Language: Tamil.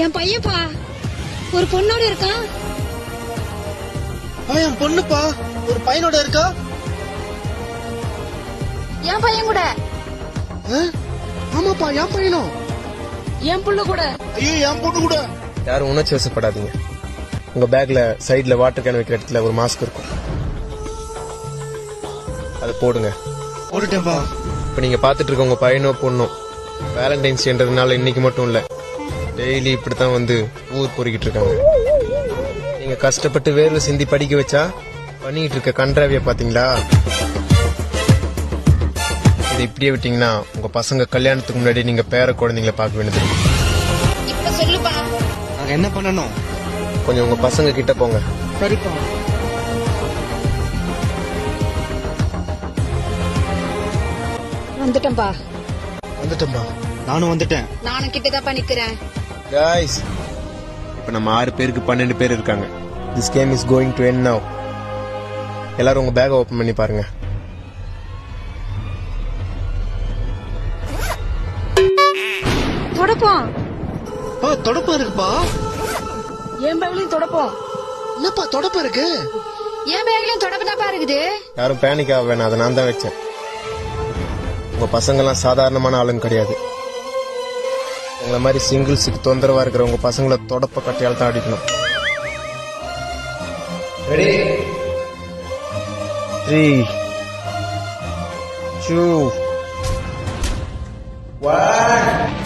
என் பையன்ப்பா ஒரு பொண்ணோட இருக்கான். என் பொண்ணுப்பா ஒரு பையனோட இருக்கா. என் பையன் கூட. ஆமாப்பா என் பையனும். என் புள்ள கூட. ஐயோ என் பொண்ணு கூட. யாரும் உணர்ச்சி வசப்படாதீங்க. உங்க பேக்ல சைடுல வாட்டர் கேன் வைக்கிற இடத்துல ஒரு மாஸ்க் இருக்கும், அதை போடுங்க. போட்டுட்டேன்பா. இப்ப நீங்க பாத்துட்டு இருக்க உங்க பையனோ பொண்ணோ வேலண்டைன்ஸ் டேன்றதுனால இன்னைக்கு மட்டும் இல்ல, டெய்லி இப்படித்தான் வந்து ஊர் பொறுக்கிட்டு இருக்காங்க. நீங்க கஷ்டப்பட்டு வேர்வை சிந்தி படிக்க வச்சா பண்ணிட்டு இருக்க கன்றாவிய பாத்தீங்களா? இதை இப்படியே விட்டீங்கன்னா உங்க பசங்க கல்யாணத்துக்கு முன்னாடி நீங்க பேர குழந்தைங்களை பார்க்க வேண்டியது. இப்ப சொல்லுப்பா. நாங்க என்ன பண்ணணும்? கொஞ்சம் உங்க பசங்க கிட்ட போங்க. சரிப்பா. வந்துட்டேன்பா. வந்துட்டேன்பா. நானும் வந்துட்டேன். நானும் கிட்டதாப்பா நிக்கிறேன். காய்ஸ், இப்ப நம்ம 6 பேருக்கு 12 பேர் இருக்காங்க. This game is going to end now. எல்லாரும் உங்க பேக் ஓபன் பண்ணி பாருங்க. தொடப்போம். தொடப்பம் இருக்குப்பா. என் பேக்லயும் தொடப்போம். என்னப்பா தொடப்பம் இருக்கு? என் பேக்லயும் தொடப்பதாப்பா இருக்குது. யாரும் பேனிக் ஆக வேணாம், அதை நான் தான் வச்சேன். உங்க பசங்க எல்லாம் சாதாரணமான ஆளுங்க கிடையாது. உங்களை மாதிரி சிங்கிள்ஸுக்கு தொந்தரவா இருக்கிற உங்க பசங்களை தொடப்ப கட்டையால் தான் அடிக்கணும். ரெடி? 3, 2, 1